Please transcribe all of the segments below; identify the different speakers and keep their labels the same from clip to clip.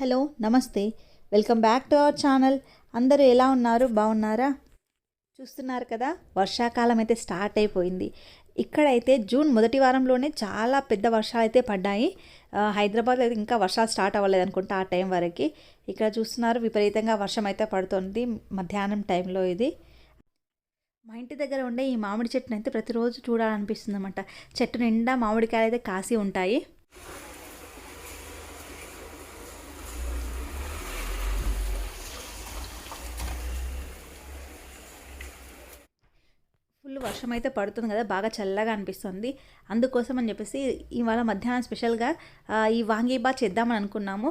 Speaker 1: Hello నమస్తే. Welcome back to our channel. అందరూ ఎలా ఉన్నారు? బాగున్నారా? చూస్తున్నారు కదా, వర్షాకాలం అయితే స్టార్ట్ అయిపోయింది. ఇక్కడైతే జూన్ మొదటి వారంలోనే చాలా పెద్ద వర్షాలు అయితే పడ్డాయి. హైదరాబాద్లో అయితే ఇంకా వర్షాలు స్టార్ట్ అవ్వలేదు అనుకుంటా ఆ టైం వరకు. ఇక్కడ చూస్తున్నారు, విపరీతంగా వర్షం అయితే పడుతుంది మధ్యాహ్నం టైంలో. ఇది మా ఇంటి దగ్గర ఉండే ఈ మామిడి చెట్టును అయితే ప్రతిరోజు చూడాలనిపిస్తుంది అన్నమాట. చెట్టు నిండా మామిడికాయలు అయితే కాసి ఉంటాయి. ఫుల్ వర్షం అయితే పడుతుంది కదా, బాగా చల్లగా అనిపిస్తుంది. అందుకోసం అని చెప్పేసి ఇవాళ మధ్యాహ్నం స్పెషల్గా ఈ వాంగీబాత్ చేద్దామని అనుకున్నాము.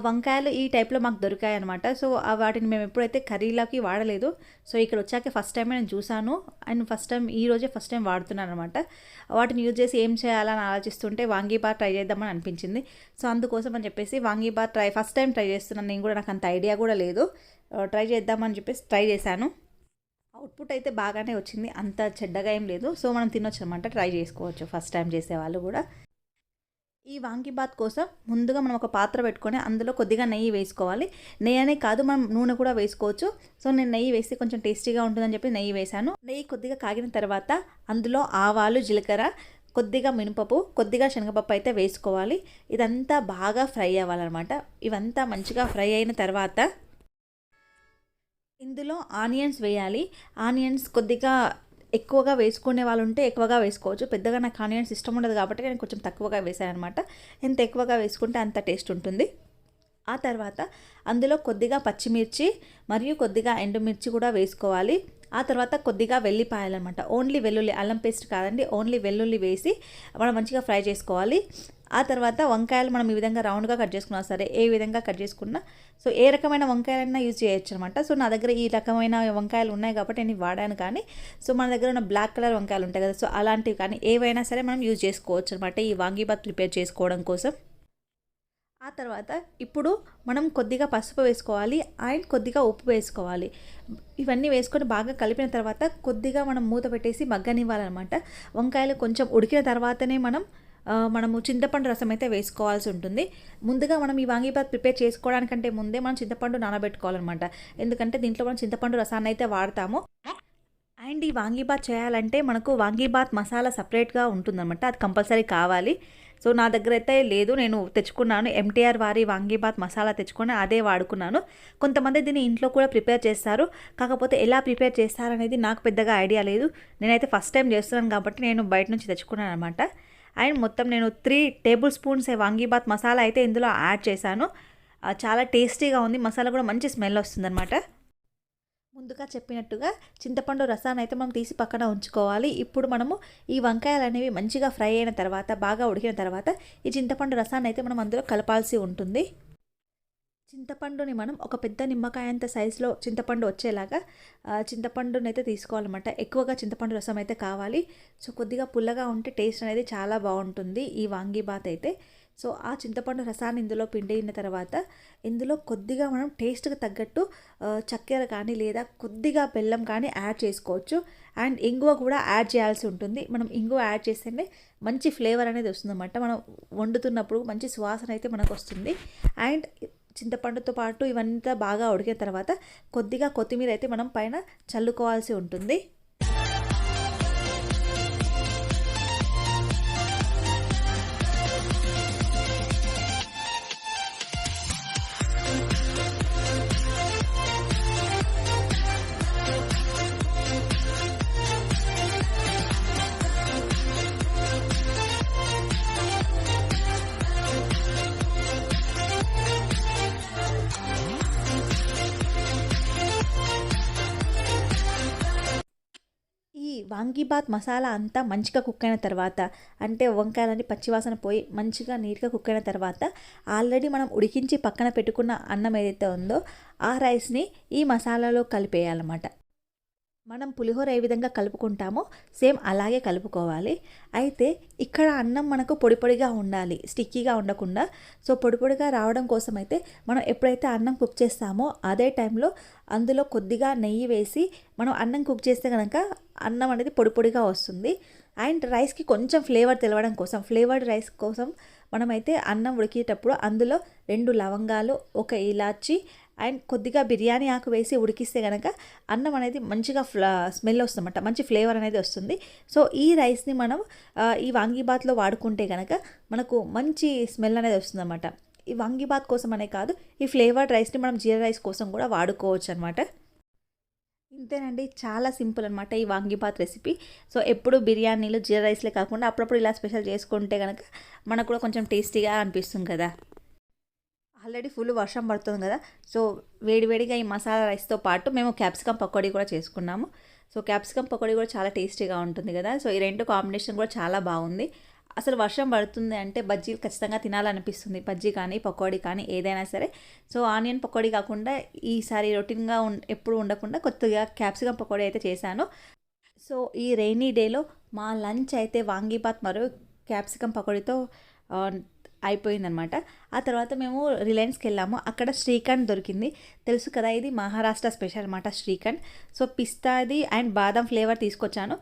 Speaker 1: వంకాయలు ఈ టైప్లో మాకు దొరికాయి అనమాట. సో వాటిని మేము ఎప్పుడైతే కర్రీలోకి వాడలేదు. సో ఇక్కడ వచ్చాక ఫస్ట్ టైం నేను చూసాను అండ్ ఫస్ట్ టైం వాడుతున్నాను అనమాట. వాటిని యూజ్ చేసి ఏం చేయాలని ఆలోచిస్తుంటే వాంగీబాత్ ట్రై చేద్దామని అనిపించింది. సో అందుకోసం అని చెప్పేసి వాంగీబాత్ ఫస్ట్ టైం ట్రై చేస్తున్నాను నేను కూడా. నాకు అంత ఐడియా కూడా లేదు. ట్రై చేద్దామని చెప్పేసి ట్రై చేశాను. అవుట్పుట్ అయితే బాగానే వచ్చింది, అంత చెడ్డగా ఏం లేదు. సో మనం తినొచ్చు అనమాట, ట్రై చేసుకోవచ్చు ఫస్ట్ టైం చేసేవాళ్ళు కూడా. ఈ వాంగీబాత్ కోసం ముందుగా మనం ఒక పాత్ర పెట్టుకొని అందులో కొద్దిగా నెయ్యి వేసుకోవాలి. నెయ్యి అనే కాదు, మనం నూనె కూడా వేసుకోవచ్చు. సో నేను నెయ్యి వేస్తే కొంచెం టేస్టీగా ఉంటుందని చెప్పి నెయ్యి వేశాను. నెయ్యి కొద్దిగా కాగిన తర్వాత అందులో ఆవాలు, జీలకర్ర, కొద్దిగా మినపప్పు, కొద్దిగా శనగపప్పు అయితే వేసుకోవాలి. ఇదంతా బాగా ఫ్రై అవ్వాలన్నమాట. ఇవంతా మంచిగా ఫ్రై అయిన తర్వాత ఇందులో ఆనియన్స్ వేయాలి. ఆనియన్స్ కొద్దిగా ఎక్కువగా వేసుకునే వాళ్ళు ఉంటే ఎక్కువగా వేసుకోవచ్చు. పెద్దగా నాకు ఆనియన్స్ ఇష్టం ఉండదు కాబట్టి నేను కొంచెం తక్కువగా వేసాను అనమాట. ఎంత ఎక్కువగా వేసుకుంటే అంత టేస్ట్ ఉంటుంది. ఆ తర్వాత అందులో కొద్దిగా పచ్చిమిర్చి మరియు కొద్దిగా ఎండుమిర్చి కూడా వేసుకోవాలి. ఆ తర్వాత కొద్దిగా వెల్లిపాయలు అనమాట. ఓన్లీ వెల్లుల్లి, అల్లం పేస్ట్ కాదండి, ఓన్లీ వెల్లుల్లి వేసి మనం మంచిగా ఫ్రై చేసుకోవాలి. ఆ తర్వాత వంకాయలు మనం ఈ విధంగా రౌండ్గా కట్ చేసుకున్నా సరే, ఏ విధంగా కట్ చేసుకున్నా, సో ఏ రకమైన వంకాయలైనా యూజ్ చేయొచ్చు అనమాట. సో నా దగ్గర ఈ రకమైన వంకాయలు ఉన్నాయి కాబట్టి నేను వాడాను. కానీ సో మన దగ్గర ఉన్న బ్లాక్ కలర్ వంకాయలు ఉంటాయి కదా, సో అలాంటివి కానీ ఏవైనా సరే మనం యూజ్ చేసుకోవచ్చు అనమాట ఈ వాంగీబాత్ ప్రిపేర్ చేసుకోవడం కోసం. ఆ తర్వాత ఇప్పుడు మనం కొద్దిగా పసుపు వేసుకోవాలి అండ్ కొద్దిగా ఉప్పు వేసుకోవాలి. ఇవన్నీ వేసుకొని బాగా కలిపిన తర్వాత కొద్దిగా మనం మూత పెట్టేసి మగ్గనివ్వాలన్నమాట. వంకాయలు కొంచెం ఉడికిన తర్వాతనే మనము చింతపండు రసం అయితే వేసుకోవాల్సి ఉంటుంది. ముందుగా మనం ఈ వాంగీబాత్ ప్రిపేర్ చేసుకోవడానికంటే ముందే మనం చింతపండు నానబెట్టుకోవాలన్నమాట. ఎందుకంటే దీంట్లో మనం చింతపండు రసాన్ని అయితే వాడతాము. అండ్ ఈ వాంగీబాత్ చేయాలంటే మనకు వాంగీబాత్ మసాలా సపరేట్గా ఉంటుందన్నమాట, అది కంపల్సరీ కావాలి. సో నా దగ్గర అయితే లేదు, నేను తెచ్చుకున్నాను ఎంటీఆర్ వారి వాంగీబాత్ మసాలా తెచ్చుకొని అదే వాడుకున్నాను. కొంతమంది దీన్ని ఇంట్లో కూడా ప్రిపేర్ చేస్తారు, కాకపోతే ఎలా ప్రిపేర్ చేస్తారనేది నాకు పెద్దగా ఐడియా లేదు. నేనైతే ఫస్ట్ టైం చేస్తున్నాను కాబట్టి నేను బయట నుంచి తెచ్చుకున్నాను అనమాట. అండ్ మొత్తం నేను 3 టేబుల్ స్పూన్స్ వాంగీబాత్ మసాలా అయితే ఇందులో యాడ్ చేశాను. చాలా టేస్టీగా ఉంది, మసాలా కూడా మంచి స్మెల్ వస్తుందన్నమాట. ముందుగా చెప్పినట్టుగా చింతపండు రసాన్ని అయితే మనం తీసి పక్కన ఉంచుకోవాలి. ఇప్పుడు మనము ఈ వంకాయలు అనేవి మంచిగా ఫ్రై అయిన తర్వాత, బాగా ఉడికిన తర్వాత ఈ చింతపండు రసాన్ని అయితే మనం అందులో కలపాల్సి ఉంటుంది. చింతపండుని మనం ఒక పెద్ద నిమ్మకాయంత సైజులో చింతపండు వచ్చేలాగా చింతపండుని అయితే తీసుకోవాలన్నమాట. ఎక్కువగా చింతపండు రసం అయితే కావాలి. సో కొద్దిగా పుల్లగా ఉంటే టేస్ట్ అనేది చాలా బాగుంటుంది ఈ వాంగీబాత్ అయితే. సో ఆ చింతపండు రసాన్ని ఇందులో పిండిన తర్వాత ఇందులో కొద్దిగా మనం టేస్ట్కి తగ్గట్టు చక్కెర కానీ లేదా కొద్దిగా బెల్లం కానీ యాడ్ చేసుకోవచ్చు. అండ్ ఇంగువ కూడా యాడ్ చేయాల్సి ఉంటుంది. మనం ఇంగువ యాడ్ చేస్తేనే మంచి ఫ్లేవర్ అనేది వస్తుందన్నమాట. మనం వండుతున్నప్పుడు మంచి సువాసన అయితే మనకు వస్తుంది. అండ్ చింతపండుతో పాటు ఇవంతా బాగా ఉడికిన తర్వాత కొద్దిగా కొత్తిమీర అయితే మనం పైన చల్లుకోవాల్సి ఉంటుంది. వాంగీబాత్ మసాలా అంతా మంచిగా కుక్ అయిన తర్వాత, అంటే వంకాయలని పచ్చివాసన పోయి మంచిగా నీట్గా కుక్ అయిన తర్వాత ఆల్రెడీ మనం ఉడికించి పక్కన పెట్టుకున్న అన్నం ఏదైతే ఉందో ఆ రైస్ని ఈ మసాలాలో కలిపేయాలన్నమాట. మనం పులిహోర ఏ విధంగా కలుపుకుంటామో సేమ్ అలాగే కలుపుకోవాలి. అయితే ఇక్కడ అన్నం మనకు పొడి పొడిగా ఉండాలి, స్టిక్కీగా ఉండకుండా. సో పొడి పొడిగా రావడం కోసం అయితే మనం ఎప్పుడైతే అన్నం కుక్ చేస్తామో అదే టైంలో అందులో కొద్దిగా నెయ్యి వేసి మనం అన్నం కుక్ చేస్తే కనుక అన్నం అనేది పొడి పొడిగా వస్తుంది. అండ్ రైస్కి కొంచెం ఫ్లేవర్ తెలవడం కోసం, ఫ్లేవర్డ్ రైస్ కోసం మనమైతే అన్నం ఉడికేటప్పుడు అందులో 2 లవంగాలు, 1 ఇలాచి అండ్ కొద్దిగా బిర్యానీ ఆకు వేసి ఉడికిస్తే కనుక అన్నం అనేది మంచిగా స్మెల్ వస్తుందన్నమాట, మంచి ఫ్లేవర్ అనేది వస్తుంది. సో ఈ రైస్ని మనం ఈ వాంగీబాత్లో వాడుకుంటే కనుక మనకు మంచి స్మెల్ అనేది వస్తుందన్నమాట. ఈ వాంగీబాత్ కోసం అనే కాదు, ఈ ఫ్లేవర్డ్ రైస్ని మనం జీరా రైస్ కోసం కూడా వాడుకోవచ్చు అనమాట. ఇంతేనండి, చాలా సింపుల్ అనమాట ఈ వాంగీబాత్ రెసిపీ. సో ఎప్పుడు బిర్యానీలు జీరా రైస్లే కాకుండా అప్పుడప్పుడు ఇలా స్పెషల్ చేసుకుంటే కనుక మనకు కూడా కొంచెం టేస్టీగా అనిపిస్తుంది కదా. ఆల్రెడీ ఫుల్ వర్షం పడుతుంది కదా, సో వేడివేడిగా ఈ మసాలా రైస్తో పాటు మేము క్యాప్సికమ్ పకోడీ కూడా చేసుకున్నాము. సో క్యాప్సికమ్ పకోడీ కూడా చాలా టేస్టీగా ఉంటుంది కదా. సో ఈ 2 కాంబినేషన్ కూడా చాలా బాగుంది. అసలు వర్షం పడుతుంది అంటే బజ్జీ ఖచ్చితంగా తినాలనిపిస్తుంది, బజ్జీ కానీ పకోడీ కానీ ఏదైనా సరే. సో ఆనియన్ పకోడీ కాకుండా ఈసారి రొటీన్గా ఎప్పుడు ఉండకుండా కొత్తగా క్యాప్సికమ్ పకోడీ అయితే చేశాను. సో ఈ రెయినీ డేలో మా లంచ్ అయితే వాంగీబాత్ మరియు క్యాప్సికమ్ పకోడీతో అయిపోయిందనమాట. ఆ తర్వాత మేము రిలయన్స్కి వెళ్ళాము. అక్కడ శ్రీఖండ్ దొరికింది. తెలుసు కదా, ఇది మహారాష్ట్ర స్పెషల్ అనమాట శ్రీఖండ్. సో పిస్తాది అండ్ బాదం ఫ్లేవర్ తీసుకొచ్చాను.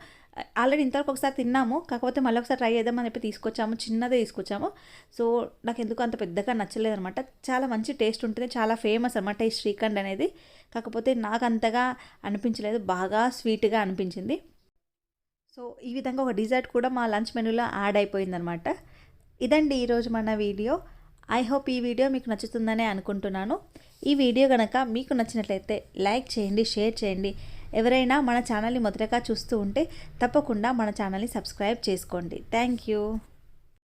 Speaker 1: ఆల్రెడీ ఇంతవరకు ఒకసారి తిన్నాము, కాకపోతే మళ్ళీ ఒకసారి ట్రై చేద్దామని చెప్పి తీసుకొచ్చాము. చిన్నదే తీసుకొచ్చాము. సో నాకు ఎందుకు అంత పెద్దగా నచ్చలేదు అనమాట. చాలా మంచి టేస్ట్ ఉంటుంది, చాలా ఫేమస్ అనమాట ఈ శ్రీఖండ్ అనేది. కాకపోతే నాకు అంతగా అనిపించలేదు, బాగా స్వీట్గా అనిపించింది. సో ఈ విధంగా ఒక డిజర్ట్ కూడా మా లంచ్ మెనూలో యాడ్ అయిపోయిందనమాట. ఇదండి ఈరోజు మన వీడియో. ఐ హోప్ ఈ వీడియో మీకు నచ్చుతుందనే అనుకుంటున్నాను. ఈ వీడియో కనుక మీకు నచ్చినట్లయితే లైక్ చేయండి, షేర్ చేయండి. ఎవరైనా మన ఛానల్ని మొదటగా చూస్తూ ఉంటే తప్పకుండా మన ఛానల్ని సబ్స్క్రైబ్ చేసుకోండి. Thank you.